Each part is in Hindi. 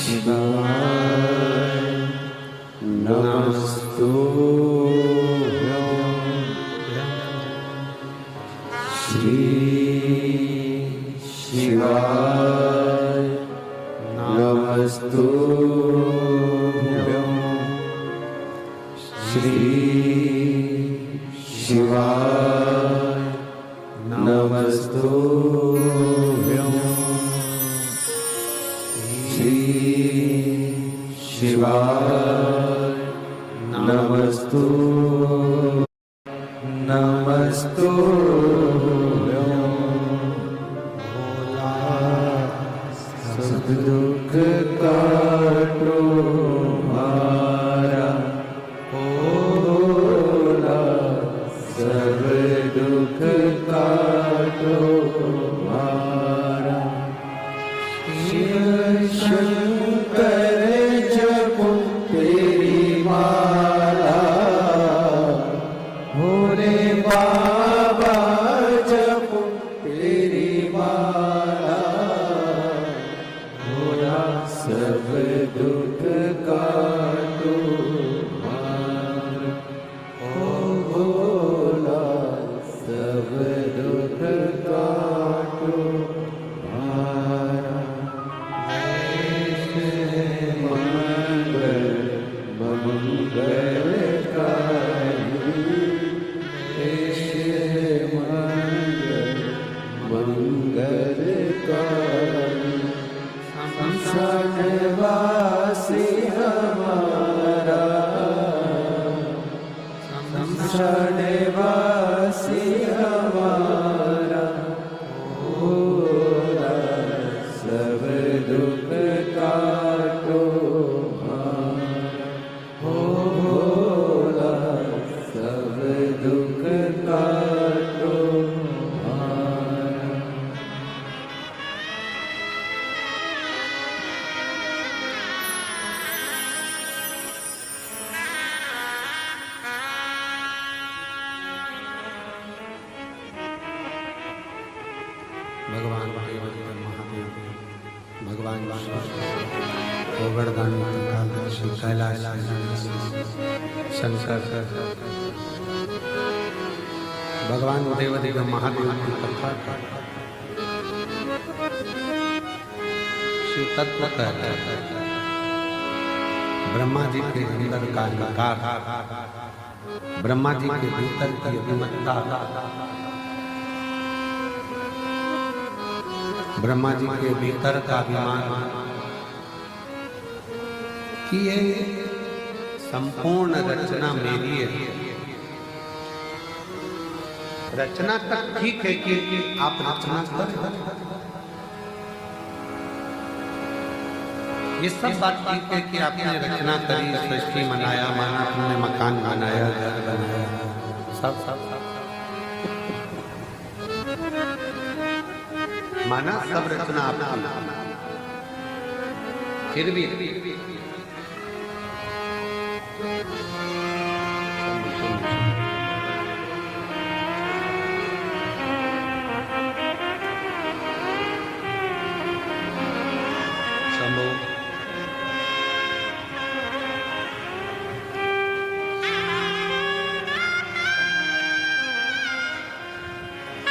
शिवाय नमस्तुभ्यं श्री शिवाय नमस्तुभ्यं श्री शिवाय नमस्तुभ्यं श्री शिवाय नमस्तुभ्यं भोला सब दुख काटो मारा भोला सब दुख काटो मारा शिव शंकर जपो तेरी माला भोले बाबा जपो तेरी माला भोला सब दुख काटो मारा ओ भोला सब दुख काटो मारा शरणवासी हमारा शरणवासी हमारा भोला सब दुख काटो मारा भोला सब दुख काटो मारा। भगवान महादेव भगवान गोवर्धन कैलाश शंकर भगवान देवदेव महादेव की कथा शिव तत्व कहता है। ब्रह्मा जी के अंदर का निकार, ब्रह्मा जी के भीतर की अभिमत्ता, ब्रह्मा जी के भीतर का अभिमान कि ये संपूर्ण रचना मेरी है। रचना तक ठीक है कि आप रचना कर, ये सब बात ठीक है कि आपने रचना करी, सृष्टि बनाया, माना तुमने मकान बनाया, घर बनाया, सब माना सब रचना आपने, फिर भी शंभो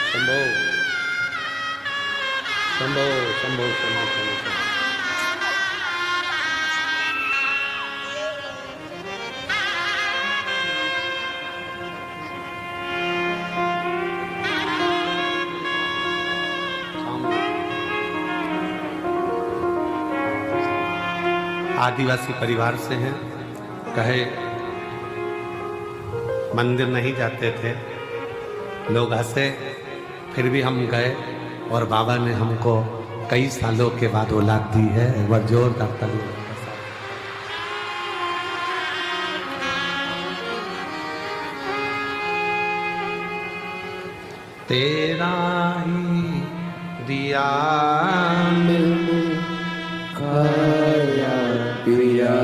शंभो शंभो शंभो आदिवासी परिवार से हैं, कहे मंदिर नहीं जाते थे, लोग हंसे, फिर भी हम गए और बाबा ने हमको कई सालों के बाद औलाद दी है। एक बार जोरदार ताली। तेरा ही दिया खाया पिया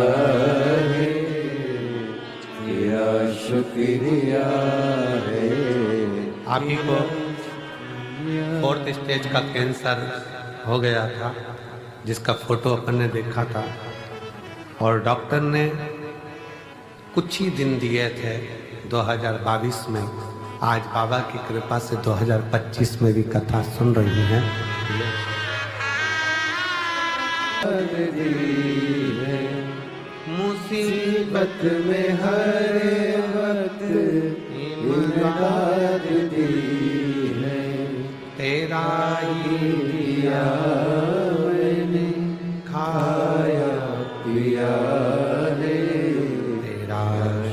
है, तेरा शुक्रिया है। आप ही को 4th स्टेज का कैंसर हो गया था, जिसका फोटो अपन ने देखा था, और डॉक्टर ने कुछ ही दिन दिए थे 2022 में। आज बाबा की कृपा से 2025 में भी कथा सुन रही हैं। मुसीबत में हर वक्त इमदाद दी है, तेरा ही दिया मैंने खाया पिया रे, तेरा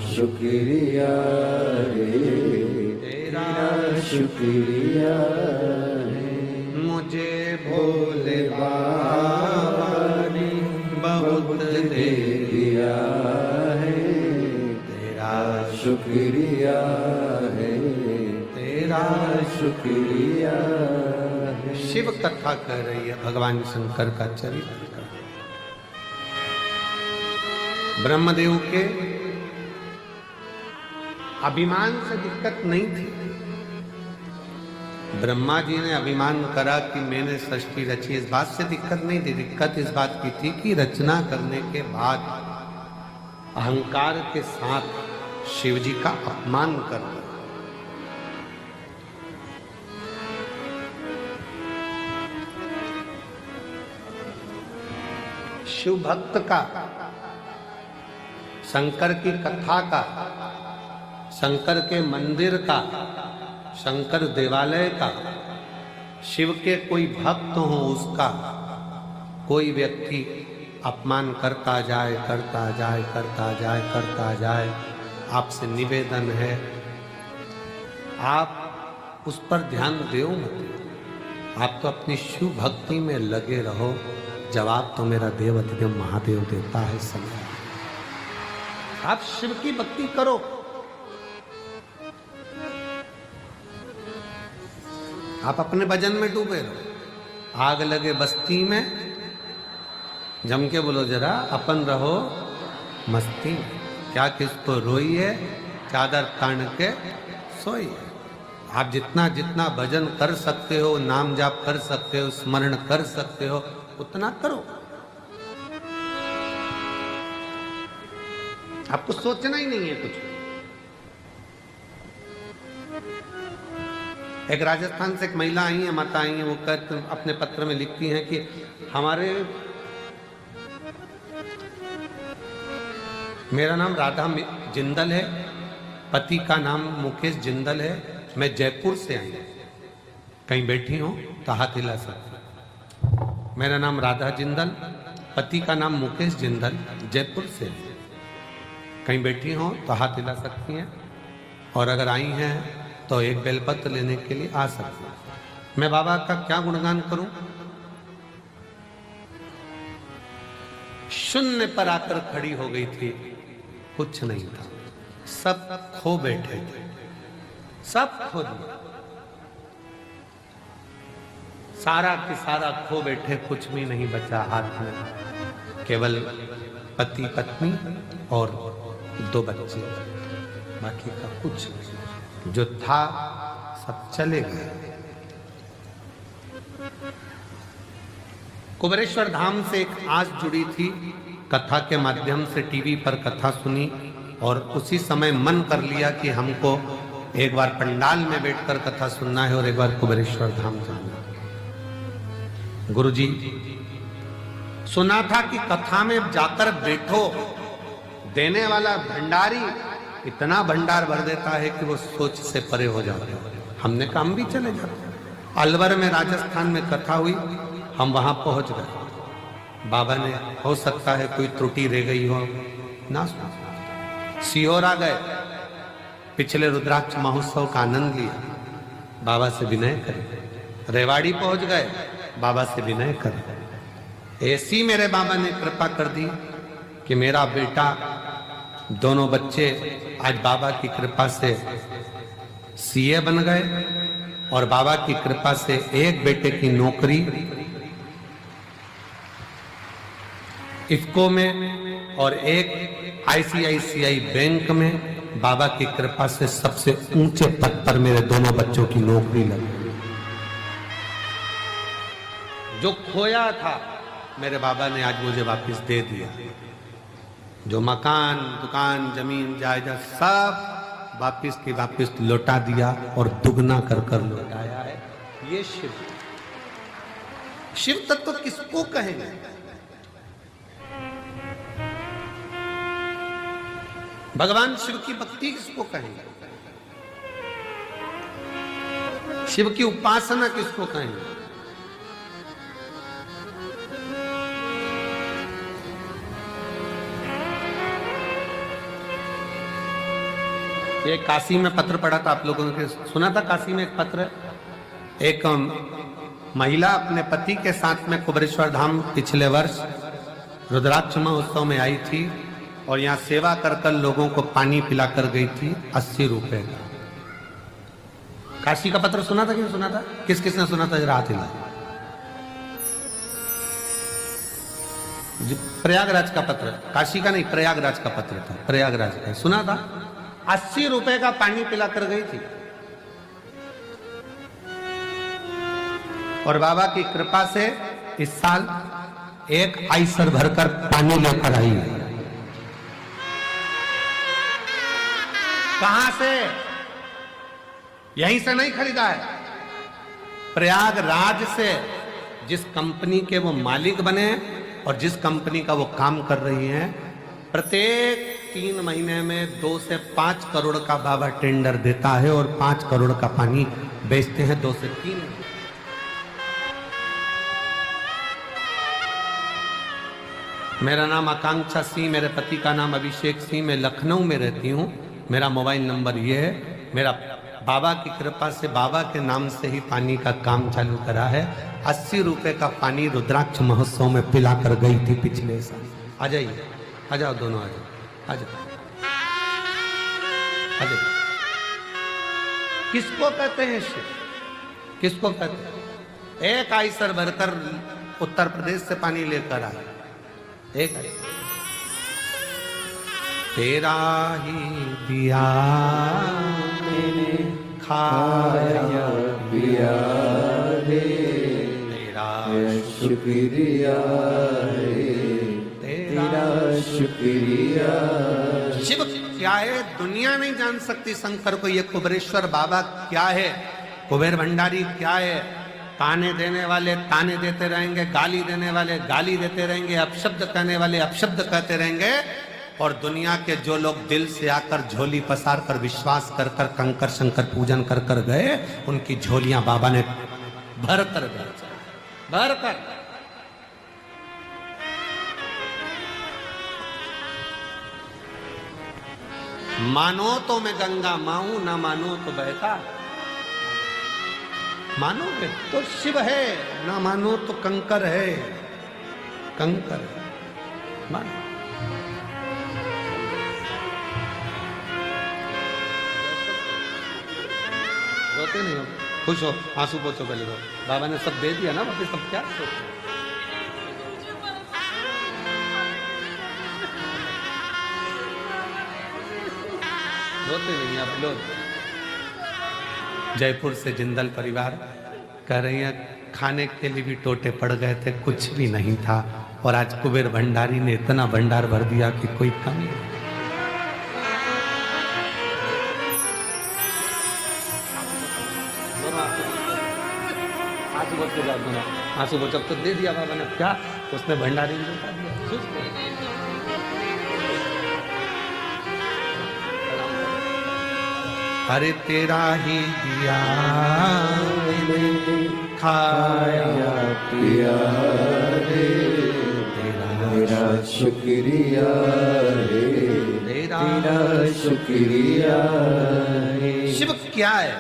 शुक्रिया रे, तेरा शुक्रिया है। मुझे भोले बाबा ने बहुत दे दिया है, तेरा शुक्रिया है, तेरा शुक्रिया है। शिव कथा कह रही है भगवान शंकर का चरित्र। ब्रह्मदेव के अभिमान से दिक्कत नहीं थी। ब्रह्मा जी ने अभिमान करा कि मैंने सृष्टि रची, इस बात से दिक्कत नहीं थी। दिक्कत इस बात की थी कि रचना करने के बाद अहंकार के साथ शिव जी का अपमान कर दिया। शिव भक्त का, शंकर की कथा का, शंकर के मंदिर का, शंकर देवालय का, शिव के कोई भक्त हो उसका कोई व्यक्ति अपमान करता जाए, करता जाए, करता जाए, करता जाए, आपसे निवेदन है आप उस पर ध्यान दो मत। आप तो अपनी शिव भक्ति में लगे रहो। जवाब तो मेरा देवाधिदेव महादेव देता है समय। आप शिव की भक्ति करो। आप अपने भजन में डूबे रहो। आग लगे बस्ती में, जम के बोलो जरा अपन रहो मस्ती में। क्या किसको रोई है, चादर तान के सोई है। आप जितना जितना भजन कर सकते हो, नाम जाप कर सकते हो, स्मरण कर सकते हो, उतना करो। आपको सोचना ही नहीं है कुछ। एक राजस्थान से एक महिला आई है, माता आई है, वो कहते अपने पत्र में लिखती हैं कि हमारे, मेरा नाम राधा जिंदल है, पति का नाम मुकेश जिंदल है, मैं जयपुर से आई हूं, कहीं बैठी हूं तो हाथ हिला सकती। मेरा नाम राधा जिंदल, पति का नाम मुकेश जिंदल, जयपुर से है, कहीं बैठी हो तो हाथ हिला सकती हैं, और अगर आई हैं तो एक बेलपत्र लेने के लिए आ सकती हैं। मैं बाबा का क्या गुणगान करूं? शून्य पर आकर खड़ी हो गई थी, कुछ नहीं था, सब खो बैठे थे, सब खो दिया, सारा की सारा खो बैठे, कुछ भी नहीं बचा हाथ में, केवल पति पत्नी और 2 बच्चे, बाकी का कुछ नहीं। जो था सब चले गए। कुबेरेश्वर धाम से एक आस जुड़ी थी, कथा के माध्यम से टीवी पर कथा सुनी और उसी समय मन कर लिया कि हमको एक बार पंडाल में बैठकर कथा सुनना है और एक बार कुबेरेश्वर धाम जाना है। गुरुजी, सुना था कि कथा में जाकर बैठो, देने वाला भंडारी इतना भंडार भर देता है कि वो सोच से परे हो जाते हैं। हमने कहा हम भी चले जाते। अलवर में राजस्थान में कथा हुई, हम वहां पहुंच गए। बाबा ने, हो सकता है कोई त्रुटि रह गई हो ना, सीहोर आ गए, पिछले रुद्राक्ष महोत्सव का आनंद लिया, बाबा से विनय करे। रेवाड़ी पहुंच गए, बाबा से विनय करे। ऐसी मेरे बाबा ने कृपा कर दी कि मेरा बेटा, दोनों बच्चे आज बाबा की कृपा से सीए बन गए और बाबा की कृपा से एक बेटे की नौकरी इफ्को में और एक आईसीआईसीआई बैंक में बाबा की कृपा से सबसे ऊंचे पद पर मेरे दोनों बच्चों की नौकरी लगी। जो खोया था मेरे बाबा ने आज मुझे वापस दे दिया। जो मकान, दुकान, जमीन, जायदाद सब वापस की वापस लौटा दिया और दुगना कर कर लौटाया है। ये शिव, शिव तत्व किसको कहेंगे? भगवान शिव की भक्ति किसको कहेंगे? शिव की उपासना किसको कहेंगे? ये काशी में पत्र पढ़ा था, आप लोगों ने सुना था? काशी में एक पत्र, एक महिला अपने पति के साथ में कुबेरेश्वर धाम पिछले वर्ष रुद्राक्ष महोत्सव में आई थी और यहाँ सेवा कर कर लोगों को पानी पिलाकर गई थी 80 रुपए का। काशी का पत्र सुना था कि नहीं सुना था? किस किसने सुना था? जरा हाथ हिलाए। प्रयागराज का पत्र, काशी का नहीं, प्रयागराज का पत्र था, प्रयागराज का सुना था। 80 रुपए का पानी पिलाकर गई थी और बाबा की कृपा से इस साल एक आइसर भरकर पानी लेकर आई है। कहां से? यहीं से नहीं खरीदा है, प्रयागराज से। जिस कंपनी के वो मालिक बने और जिस कंपनी का वो काम कर रही हैं, प्रत्येक 3 महीने में 2 से 5 करोड़ का बाबा टेंडर देता है और 5 करोड़ का पानी बेचते हैं 2 से 3। मेरा नाम आकांक्षा सिंह, मेरे पति का नाम अभिषेक सिंह, मैं लखनऊ में रहती हूँ। मेरा मोबाइल नंबर ये है। मेरा बाबा की कृपा से बाबा के नाम से ही पानी का काम चालू करा है। 80 रुपए का पानी रुद्राक्ष महोत्सव में पिलाकर गई थी पिछले साल। आ जाइए, आ जाओ दोनों, आ जाओ, आ जाओ, आ जाओ। किसको कहते हैं शिव? किसको कहते हैं? एक आइसर भरकर उत्तर प्रदेश से पानी लेकर आए, एक आइसर। तेरा ही दिया मैंने खाया पिया रे, तेरा शुक्रिया रे, तेरा शुक्रिया। शिव क्या है दुनिया नहीं जान सकती शंकर को। ये कुबेरेश्वर बाबा क्या है, कुबेर भंडारी क्या है। ताने देने वाले ताने देते रहेंगे, गाली देने वाले गाली देते रहेंगे, अपशब्द कहने वाले अपशब्द कहते रहेंगे। और दुनिया के जो लोग दिल से आकर झोली पसार कर विश्वास कर कर कंकर शंकर पूजन कर कर गए, उनकी झोलियां बाबा ने भर कर भर कर। मानो तो मैं गंगा माऊं, ना मानो तो बहता। मानोगे तो शिव है, ना मानो तो कंकर है, कंकर मानो। रोते नहीं हो, खुश हो, आंसू पोछो पहले तो। बाबा ने सब दे दिया ना, बाकी सब क्या सोचो। रोते नहीं आप लोग। जयपुर से जिंदल परिवार कह रही है खाने के लिए भी टोटे पड़ गए थे, कुछ भी नहीं था। और आज कुबेर भंडारी ने इतना भंडार भर दिया कि कोई कमी नहीं। आंसू बचब तो दे दिया बाबा ने, क्या उसने भंडारी ने बता दिया। अरे तेरा ही दिया मैंने खाया पिया रे, तेरा शुक्रिया रे, तेरा शुक्रिया रे। शिव क्या है?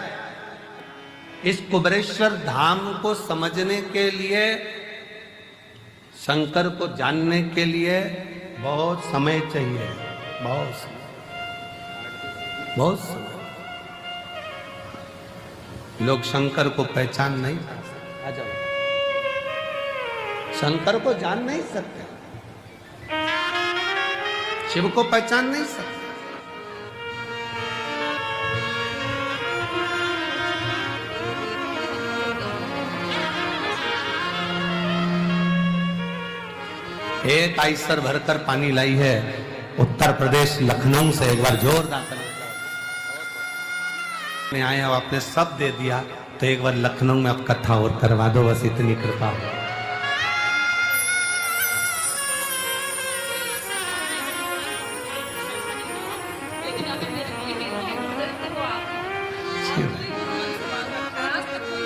इस कुबेरेश्वर धाम को समझने के लिए, शंकर को जानने के लिए बहुत समय चाहिए, बहुत समय, बहुत समय। लोग शंकर को पहचान नहीं सकते। आ जाओ, शंकर को जान नहीं सकते, शिव को पहचान नहीं सकते। एक आइसर भरकर पानी लाई है उत्तर प्रदेश लखनऊ से। एक बार जोरदार में आए अब आपने सब दे दिया, तो एक बार लखनऊ में अब कथा और करवा दो, बस इतनी कृपा हो।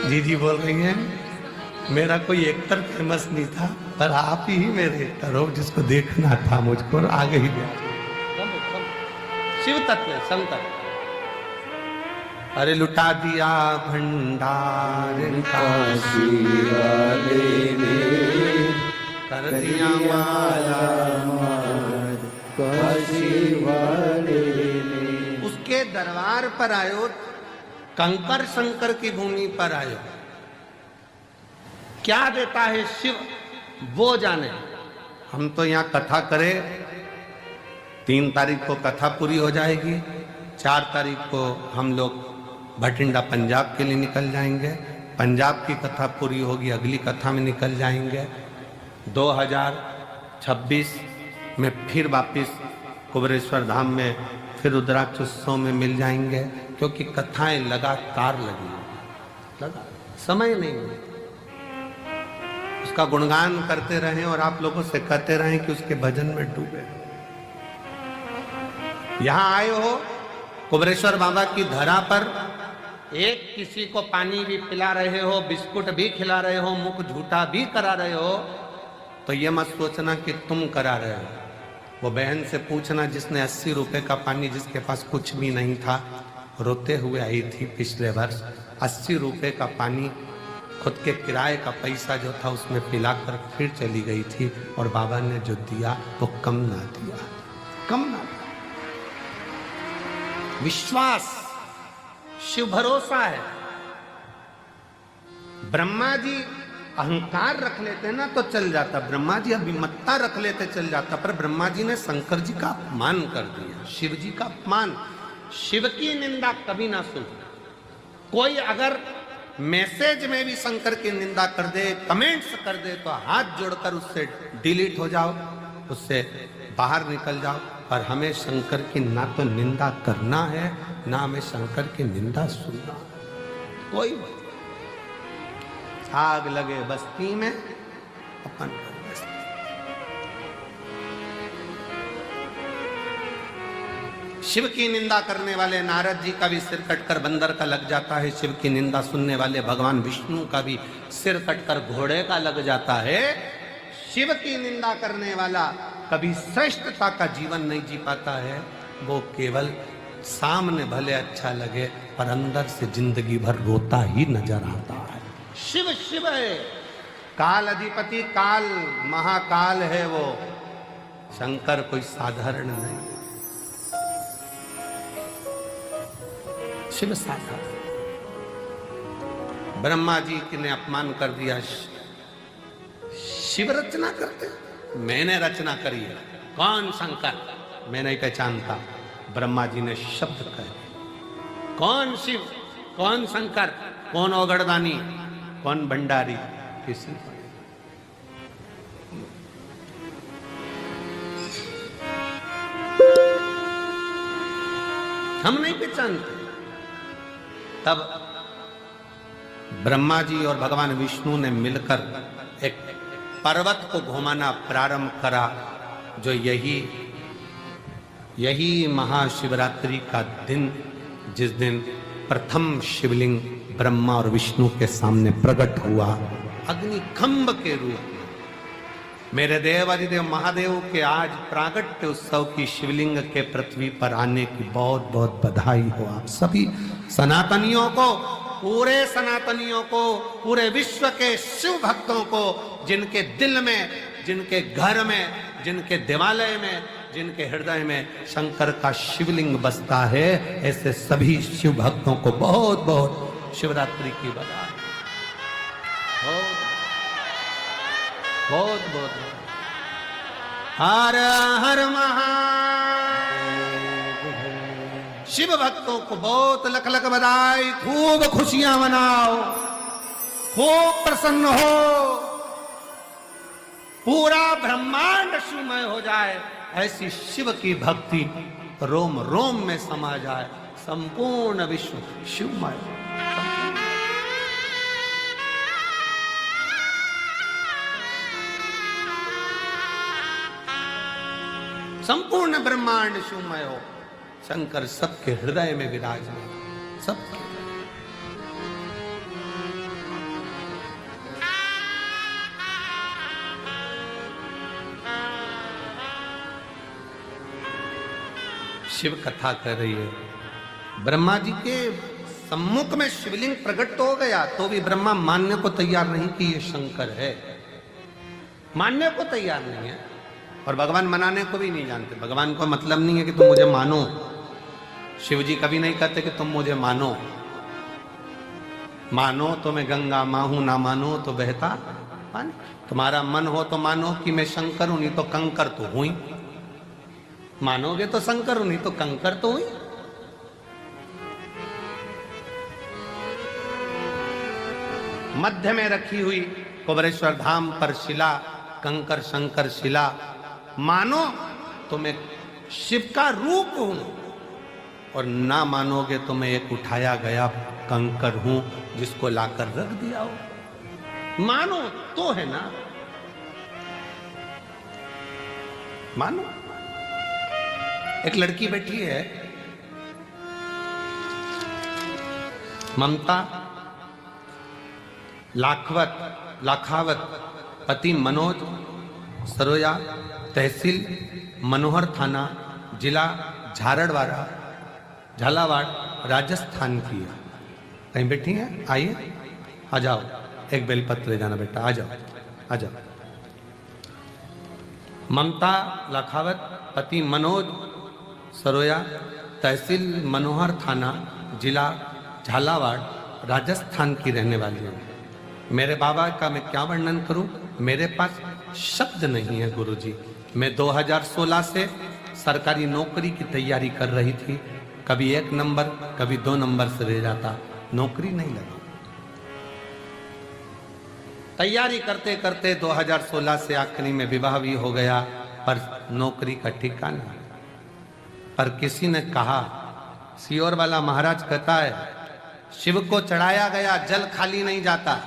जी जी बोल रही हैं, मेरा कोई एक्टर फेमस नहीं था, पर आप ही मेरे एक्टर हो जिसको देखना था मुझको, और आगे ही गया। शिव तत्व संकर, अरे लुटा दिया भंडार काशी वाले ने, कर दिया माला काशी वाले ने। उसके दरबार पर आयो, कंकर शंकर की भूमि पर आयो, क्या देता है शिव वो जाने। हम तो यहाँ कथा करें, 3 तारीख को कथा पूरी हो जाएगी, 4 तारीख को हम लोग भटिंडा पंजाब के लिए निकल जाएंगे, पंजाब की कथा पूरी होगी, अगली कथा में निकल जाएंगे। 2026 में फिर वापिस कुबेरेश्वर धाम में फिर रुद्राक्ष उत्सव में मिल जाएंगे, क्योंकि कथाएं लगातार लगी, समय नहीं है। उसका गुणगान करते रहें और आप लोगों से कहते रहें कि उसके भजन में डूबे। यहां आए हो कुबेरेश्वर बाबा की धरा पर, एक किसी को पानी भी पिला रहे हो, बिस्कुट भी खिला रहे हो, मुख झूठा भी करा रहे हो, तो ये मत सोचना कि तुम करा रहे हो। वो बहन से पूछना जिसने 80 रुपए का पानी, जिसके पास कुछ भी नहीं था, रोते हुए आई थी पिछले वर्ष, 80 रुपए का पानी खुद के किराए का पैसा जो था उसमें पिलाकर फिर चली गई थी, और बाबा ने जो दिया वो कम ना दिया, कम ना दिया। विश्वास, शिव भरोसा है। ब्रह्मा जी अहंकार रख लेते ना तो चल जाता, ब्रह्मा जी अभिमत्ता रख लेते चल जाता, पर ब्रह्मा जी ने शंकर जी का अपमान कर दिया, शिव जी का अपमान। शिव की निंदा कभी ना सुन। कोई अगर मैसेज में भी शंकर की निंदा कर दे, कमेंट्स कर दे, तो हाथ जोड़कर उससे डिलीट हो जाओ, उससे बाहर निकल जाओ। और हमें शंकर की ना तो निंदा करना है, ना हमें शंकर की निंदा सुनना। कोई आग लगे बस्ती में अपन बस्ती। शिव की निंदा करने वाले नारद जी का भी सिर कटकर बंदर का लग जाता है, शिव की निंदा सुनने वाले भगवान विष्णु का भी सिर कटकर घोड़े का लग जाता है। शिव की निंदा करने वाला कभी श्रेष्ठता का जीवन नहीं जी पाता है, वो केवल सामने भले अच्छा लगे पर अंदर से जिंदगी भर रोता ही नजर आता है। शिव शिव है, काल अधिपति, काल महाकाल है वो, शंकर कोई साधारण नहीं, शिव साधारण। ब्रह्मा जी ने अपमान कर दिया, शिव रचना करते, मैंने रचना करी है, कौन शंकर, मैं नहीं पहचानता। ब्रह्मा जी ने शब्द कहे, कौन शिव, कौन शंकर, कौन ओगड़दानी, कौन भंडारी, किसी हम नहीं पहचानते। तब ब्रह्मा जी और भगवान विष्णु ने मिलकर एक पर्वत को घुमाना प्रारंभ करा, जो यही महाशिवरात्रि का दिन, जिस दिन प्रथम शिवलिंग ब्रह्मा और विष्णु के सामने प्रकट हुआ अग्निखंभ के रूप में। मेरे देव अधिदेव महादेव के आज प्रागट्य उत्सव की शिवलिंग के पृथ्वी पर आने की बहुत बहुत बधाई हो आप सभी सनातनियों को, पूरे सनातनियों को, पूरे विश्व के शिव भक्तों को, जिनके दिल में, जिनके घर में, जिनके देवालय में, जिनके हृदय में शंकर का शिवलिंग बसता है, ऐसे सभी शिव भक्तों को बहुत बहुत शिवरात्रि की बधाई, बहुत बहुत। हर हर महादेव। शिव भक्तों को बहुत लख लख बधाई, खूब खुशियां मनाओ, खूब प्रसन्न हो। पूरा ब्रह्मांड शिवमय हो जाए, ऐसी शिव की भक्ति रोम रोम में समा जाए, संपूर्ण विश्व शिवमय। संपूर्ण ब्रह्मांड शिवमय हो, शंकर सबके हृदय में विराजमान, सबके। शिव कथा कर रही है। ब्रह्मा जी के सम्मुख में शिवलिंग प्रकट तो हो गया, तो भी ब्रह्मा मानने को तैयार नहीं कि ये शंकर है, मानने को तैयार नहीं है। और भगवान मनाने को भी नहीं जानते। भगवान को मतलब नहीं है कि तुम मुझे मानो। शिव जी कभी नहीं कहते कि तुम मुझे मानो। मानो तो मैं गंगा माँ हूं, ना मानो तो बहता पानी। तुम्हारा मन हो तो मानो कि मैं शंकर हूं, नहीं तो कंकर तो हुई। मानोगे तो शंकर हूं, नहीं तो कंकर तो हुई। मध्य में रखी हुई कुबरेश्वर धाम पर शिला, कंकर शंकर शिला। मानो तो मैं शिव का रूप हूं, और ना मानोगे तो मैं एक उठाया गया कंकर हूं जिसको लाकर रख दिया हो। मानो तो है ना, मानो। एक लड़की बैठी है, ममता लाखावत, पति मनोज सरोया, तहसील मनोहर थाना, जिला झालावाड़, राजस्थान की है। कहीं बैठी है? आइए, आ जाओ। एक बेलपत्र ले जाना बेटा, आ जाओ, आ जाओ। ममता लाखावत, पति मनोज सरोया, तहसील मनोहर थाना, जिला झालावाड़, राजस्थान की रहने वाली है। मेरे बाबा का मैं क्या वर्णन करूं, मेरे पास शब्द नहीं है गुरुजी। मैं 2016 से सरकारी नौकरी की तैयारी कर रही थी। कभी 1 नंबर, कभी 2 नंबर से रह जाता, नौकरी नहीं लगी। तैयारी करते करते 2016 से आखिरी में विवाह भी हो गया, पर नौकरी का ठिकाना। पर किसी ने कहा, सियोर वाला महाराज कहता है, शिव को चढ़ाया गया जल खाली नहीं जाता।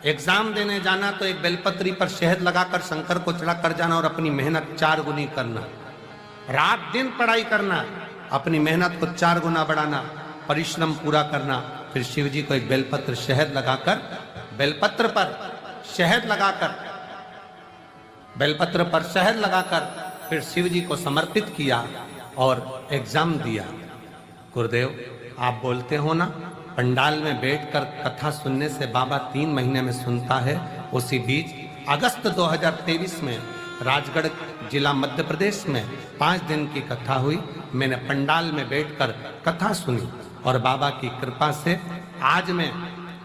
एग्जाम देने जाना तो एक बेलपत्री पर शहद लगाकर शंकर को चढ़ा कर जाना, और अपनी मेहनत 4 गुनी करना। रात दिन पढ़ाई करना, अपनी मेहनत को 4 गुना बढ़ाना, परिश्रम पूरा करना। फिर शिव जी को एक बेलपत्र शहद लगाकर, बेलपत्र पर शहद लगाकर, बेलपत्र पर शहद लगाकर फिर शिव जी को समर्पित किया और एग्जाम दिया। गुरुदेव, आप बोलते हो ना, पंडाल में बैठकर कथा सुनने से बाबा 3 महीने में सुनता है। उसी बीच अगस्त 2023 में राजगढ़ जिला मध्य प्रदेश में 5 दिन की कथा हुई। मैंने पंडाल में बैठकर कथा सुनी, और बाबा की कृपा से आज मैं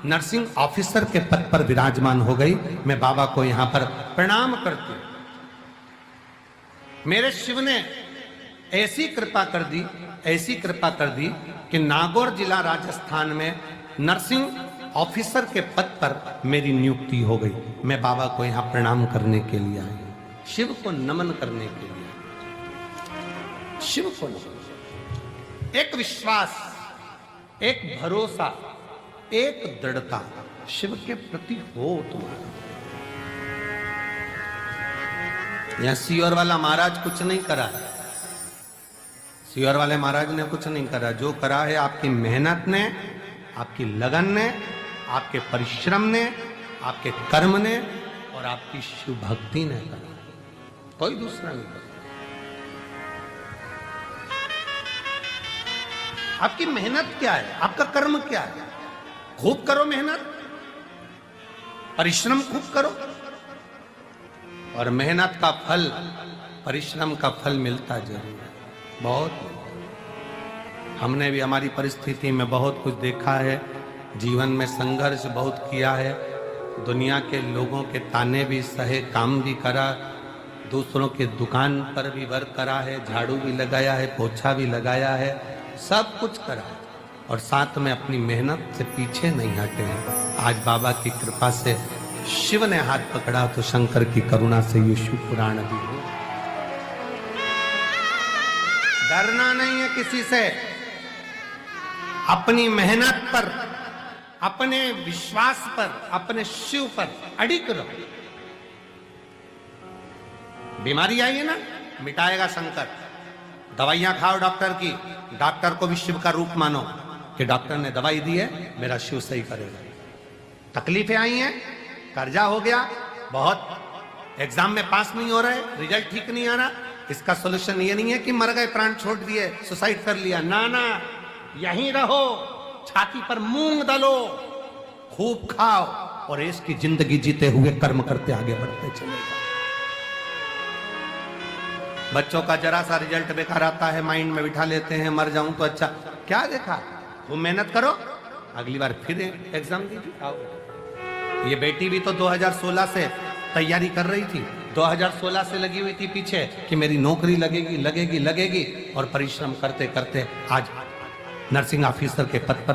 नर्सिंग ऑफिसर के पद पर विराजमान हो गई। मैं बाबा को यहाँ पर प्रणाम करती हूँ। मेरे शिव ने ऐसी कृपा कर दी, ऐसी कृपा कर दी कि नागौर जिला राजस्थान में नर्सिंग ऑफिसर के पद पर मेरी नियुक्ति हो गई। मैं बाबा को यहाँ प्रणाम करने के लिए आई, शिव को नमन करने के लिए, शिव को नमन। एक विश्वास, एक भरोसा, एक दृढ़ता शिव के प्रति हो तुम्हारा। यहां सियोर वाला महाराज कुछ नहीं करा, सियोर वाले महाराज ने कुछ नहीं करा। जो करा है आपकी मेहनत ने, आपकी लगन ने, आपके परिश्रम ने, आपके कर्म ने और आपकी शिव भक्ति ने करा, कोई दूसरा नहीं करा। आपकी मेहनत क्या है, आपका कर्म क्या है? खूब करो मेहनत, परिश्रम खूब करो, और मेहनत का फल, परिश्रम का फल मिलता जरूर है, बहुत। हमने भी हमारी परिस्थिति में बहुत कुछ देखा है, जीवन में संघर्ष बहुत किया है, दुनिया के लोगों के ताने भी सहे, काम भी करा, दूसरों के दुकान पर भी वर्क करा है, झाड़ू भी लगाया है, पोछा भी लगाया है, सब कुछ करा, और साथ में अपनी मेहनत से पीछे नहीं हटे हैं। आज बाबा की कृपा से शिव ने हाथ पकड़ा तो शंकर की करुणा से ये शिव पुराण भी हो। डरना नहीं है किसी से, अपनी मेहनत पर, अपने विश्वास पर, अपने शिव पर अडिग रहो। बीमारी आई है ना, मिटाएगा शंकर। दवाइयां खाओ डॉक्टर की, डॉक्टर को भी शिव का रूप मानो कि डॉक्टर ने दवाई दी है, मेरा शिव सही करेगा। तकलीफें आई हैं, कर्जा हो गया, बहुत एग्जाम में पास नहीं हो रहे, रिजल्ट ठीक नहीं आ रहा, इसका सोल्यूशन ये नहीं है कि मर गए, प्राण छोड़ दिए, सुसाइड कर लिया। ना ना, यहीं रहो, छाती पर मूंग डालो, खूब खाओ और इसकी जिंदगी जीते हुए कर्म करते आगे बढ़ते चले जाओ। बच्चों का जरा सा रिजल्ट बेकार आता है, माइंड में बिठा लेते हैं मर जाऊं तो अच्छा। क्या देखा, तुम मेहनत करो, अगली बार फिर एग्जाम दीजिए। आओ। ये बेटी भी तो 2016 से तैयारी कर रही थी, 2016 से लगी हुई थी पीछे कि मेरी नौकरी लगेगी लगेगी लगेगी, और परिश्रम करते करते आज नर्सिंग ऑफिसर के पद पर